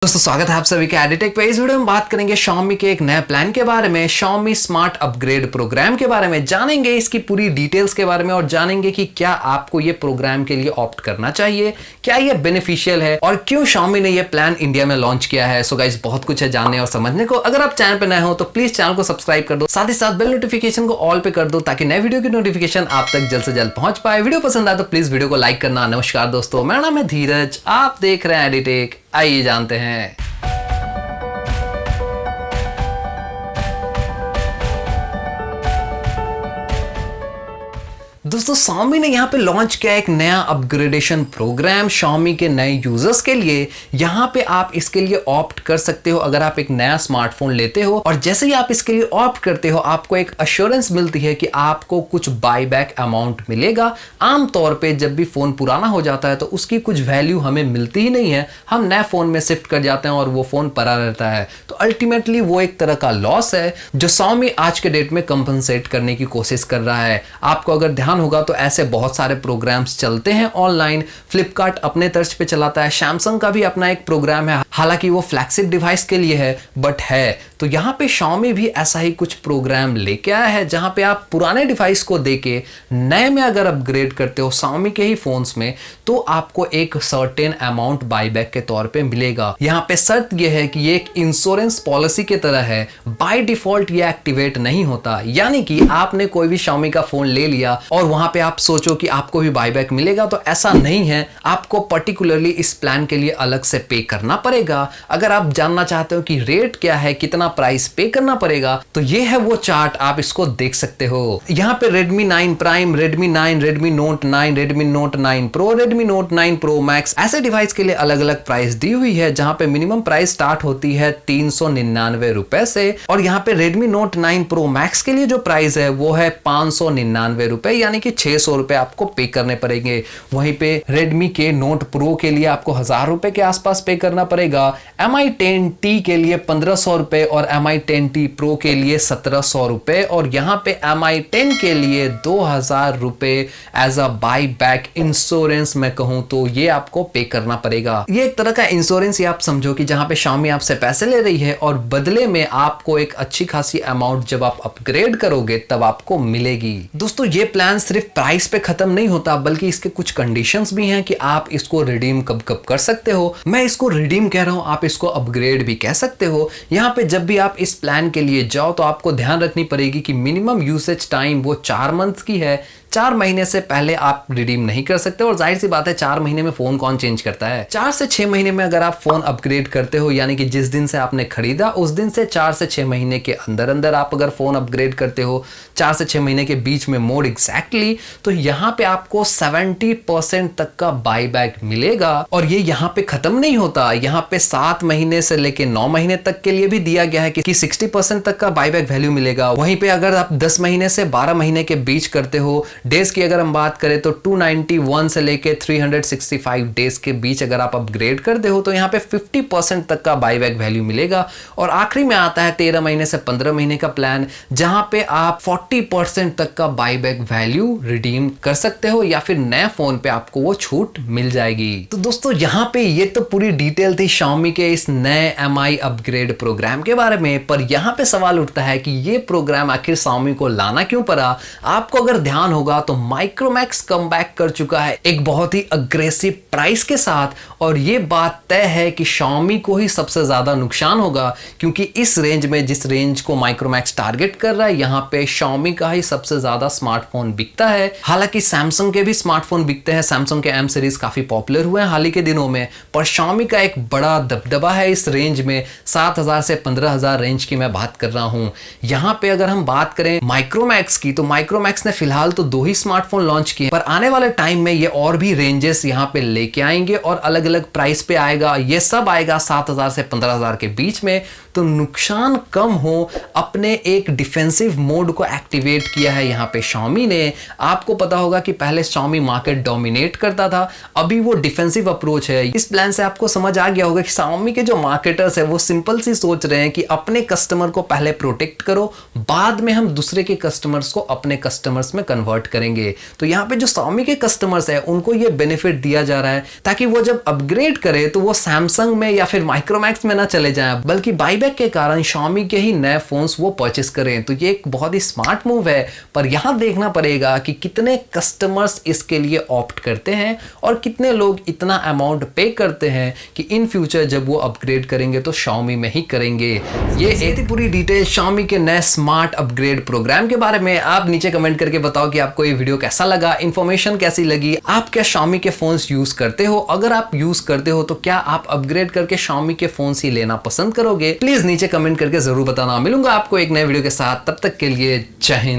दोस्तों स्वागत है आप सभी के एडिटेक पे। इस वीडियो में बात करेंगे Xiaomi के एक नए प्लान के बारे में, Xiaomi स्मार्ट अपग्रेड प्रोग्राम के बारे में। जानेंगे इसकी पूरी डिटेल्स के बारे में और जानेंगे कि क्या आपको ये प्रोग्राम के लिए ऑप्ट करना चाहिए, क्या ये बेनिफिशियल है और क्यों Xiaomi ने ये प्लान इंडिया में लॉन्च किया है। सो गाइस बहुत कुछ है जानने और समझने को। अगर आप चैनल पर नए हो तो प्लीज चैनल को सब्सक्राइब कर दो, साथ ही साथ बेल नोटिफिकेशन को ऑल पे कर दो ताकि नए वीडियो की नोटिफिकेशन आप तक जल्द से जल्द पहुंच पाए। वीडियो पसंद आए तो प्लीज वीडियो को लाइक करना। नमस्कार दोस्तों, मेरा नाम है धीरज, आप देख रहे हैं एडिटेक। आइए जानते हैं। दोस्तों Xiaomi ने यहाँ पे लॉन्च किया एक नया अपग्रेडेशन प्रोग्राम Xiaomi के नए यूजर्स के लिए। यहाँ पे आप इसके लिए ऑप्ट कर सकते हो अगर आप एक नया स्मार्टफोन लेते हो, और जैसे ही आप इसके लिए ऑप्ट करते हो आपको एक अश्योरेंस मिलती है कि आपको कुछ बाय बैक अमाउंट मिलेगा। आमतौर पे जब भी फोन पुराना हो जाता है तो उसकी कुछ वैल्यू हमें मिलती ही नहीं है, हम नए फोन में शिफ्ट कर जाते हैं और वो फोन पड़ा रहता है। तो अल्टीमेटली वो एक तरह का लॉस है जो Xiaomi आज के डेट में कंपनसेट करने की कोशिश कर रहा है। आपको अगर ध्यान होगा तो ऐसे बहुत सारे प्रोग्राम्स चलते हैं ऑनलाइन। फ्लिपकार्ट अपने तर्ज पे चलाता है, सैमसंग का भी अपना एक प्रोग्राम है, हालांकि वो फ्लैगशिप डिवाइस के लिए है बट है। तो यहाँ पे Xiaomi भी ऐसा ही कुछ प्रोग्राम लेके आया है जहां पे आप पुराने डिवाइस को देके नए में अगर अपग्रेड करते हो Xiaomi के ही फोन्स में तो आपको एक सर्टेन अमाउंट बायबैक के तौर पे मिलेगा। यहाँ पे शर्त यह है कि ये एक इंश्योरेंस पॉलिसी की तरह है, बाय डिफॉल्ट ये एक्टिवेट नहीं होता। यानी कि आपने कोई भी Xiaomi का फोन ले लिया और वहां पे आप सोचो कि आपको भी बायबैक मिलेगा, तो ऐसा नहीं है। आपको पर्टिकुलरली इस प्लान के लिए अलग से पे करना पड़ेगा। अगर आप जानना चाहते हो कि रेट क्या है, कितना प्राइस पे करना पड़ेगा, तो ये है वो चार्ट, आप इसको देख सकते हो। यहाँ पे Redmi 9 Prime, Redmi 9, Redmi Note 9, Redmi Note 9 Pro, Redmi Note 9 Pro Max ऐसे डिवाइस के लिए अलग अलग प्राइस दी हुई है, जहां पे मिनिमम प्राइस स्टार्ट होती है 399 रुपए से। और यहाँ पे Redmi Note 9 Pro Max के लिए जो प्राइस है वो है 599 रुपए, यानी कि 600 रुपए आपको पे करने पड़ेंगे। वहीं पे Redmi के Note Pro के लिए आपको 1000 रुपए के आसपास पे करना पड़ेगा। Mi 10T के लिए 1500 रुपए और Mi 10T Pro के लिए 1700 रुपए, और यहाँ पे Mi 10 के लिए 2000 रुपए as a buy back insurance मैं कहूं तो ये आपको पे करना पड़ेगा। ये एक तरह का इंश्योरेंस ही आप समझो कि जहां पे Xiaomi आपसे पैसे ले रही है और बदले में आपको एक अच्छी खासी अमाउंट जब आप अपग्रेड करोगे तब आपको मिलेगी। दोस्तों ये प्लान सिर्फ प्राइस पे खत्म नहीं होता, बल्कि इसके कुछ कंडीशंस भी हैं कि आप इसको रिडीम कब कब कर सकते हो। मैं इसको रिडीम कह रहा हूं, आप इसको अपग्रेड भी कह सकते हो। यहाँ पे जब भी आप इस प्लान के लिए जाओ तो आपको ध्यान रखनी पड़ेगी कि मिनिमम यूसेज टाइम वो 4 मंथ की है। 4 महीने से पहले आप रिडीम नहीं कर सकते, और जाहिर सी बात है 4 महीने में फोन कौन चेंज करता है। 4 से 6 महीने में अगर आप फोन अपग्रेड करते हो, यानी कि जिस दिन से आपने खरीदा उस दिन से 4 से 6 महीने के अंदर अंदर आप अगर फोन अपग्रेड करते हो, 4 से 6 महीने के बीच में मोड एग्जैक्टली, तो यहाँ पे आपको 70% तक का बायबैक मिलेगा। और ये यहाँ पे खत्म नहीं होता, यहाँ पे 7 महीने से लेके 9 महीने तक के लिए भी दिया गया है कि 60% तक का बायबैक वैल्यू मिलेगा। वहीं पे अगर आप 10 महीने से 12 महीने के बीच करते हो, डेज की अगर हम बात करें तो 291 से लेके 365 डेज के बीच अगर आप अपग्रेड करते हो तो यहाँ पे 50% तक का बायबैक वैल्यू मिलेगा। और आखिरी में आता है 13 महीने से 15 महीने का प्लान, जहां पे आप 40% तक का बायबैक वैल्यू रिडीम कर सकते हो, या फिर नए फोन पे आपको वो छूट मिल जाएगी। तो दोस्तों यहाँ पे ये तो पूरी डिटेल थी Xiaomi के इस नए Mi अपग्रेड प्रोग्राम के बारे में, पर यहाँ पे सवाल उठता है कि ये प्रोग्राम आखिर Xiaomi को लाना क्यों पड़ा। आपको अगर ध्यान होगा तो माइक्रोमैक्स कमबैक कर चुका है एक बहुत ही अग्रेसिव प्राइस के साथ, और ये बात तय है कि Xiaomi को ही सबसे ज्यादा नुकसान होगा, क्योंकि इस रेंज में जिस रेंज को माइक्रोमैक्स टारगेट कर रहा है यहाँ पे Xiaomi का ही सबसे ज्यादा स्मार्टफोन बिकता है। हालांकि सैमसंग के भी स्मार्टफोन बिकते हैं, सैमसंग के M सीरीज काफी पॉपुलर हुए हैं हाल ही के दिनों में, पर Xiaomi का एक बड़ा दबदबा है इस रेंज में। 7000 से 15000 रेंज की मैं बात कर रहा हूं। यहाँ पे अगर हम बात करें माइक्रोमैक्स की, तो माइक्रोमैक्स ने फिलहाल तो 2 ही स्मार्टफोन लॉन्च किए, पर आने वाले टाइम में ये और भी रेंजेस यहाँ पे लेके आएंगे और अलग अलग प्राइस पे आएगा। ये सब आएगा 7000 से 15000 के बीच में। तो नुकसान कम हो, अपने एक डिफेंसिव मोड को एक्टिवेट किया है यहाँ पे Xiaomi ने। आपको पता होगा कि पहले Xiaomi मार्केट डोमिनेट करता था, अभी वो डिफेंसिव अप्रोच है। इस प्लान से आपको समझ आ गया होगा कि Xiaomi के जो मार्केटर्स है वो सिंपल सी सोच रहे हैं कि अपने कस्टमर को पहले प्रोटेक्ट करो, बाद में हम दूसरे के कस्टमर्स को अपने कस्टमर्स में कन्वर्ट करेंगे। तो यहाँ पे जो Xiaomi के कस्टमर्स है उनको ये बेनिफिट दिया जा रहा है ताकि वो जब अपग्रेड करे तो वो सैमसंग में या फिर माइक्रोमैक्स में ना चले जाएं, बल्कि बाईबैक के कारण Xiaomi के ही नए फोन्स वो परचेस करें। तो ये एक बहुत ही स्मार्ट मूव है, पर यहाँ देखना पड़ेगा कि कितने कस्टमर्स इसके लिए ऑप्ट करते हैं और कितने लोग इतना अमाउंट पे करते हैं कि इन फ्यूचर जब वो अपग्रेड करेंगे तो Xiaomi में ही करेंगे। ये एक पूरी डिटेल Xiaomi के नए स्मार्ट अपग्रेड प्रोग्राम के बारे में आप नीचे कमेंट करके बताओ कि आपको ये वीडियो कैसा लगा, इंफॉर्मेशन कैसी लगी, आप क्या Xiaomi के फोन्स यूज करते हो? अगर आप यूज करते हो तो क्या आप अपग्रेड करके Xiaomi के फोन्स ही लेना पसंद करोगे? प्लीज नीचे कमेंट करके जरूर बताना। मिलूंगा आपको एक नए वीडियो के साथ, तब तक के लिए जय हिंद।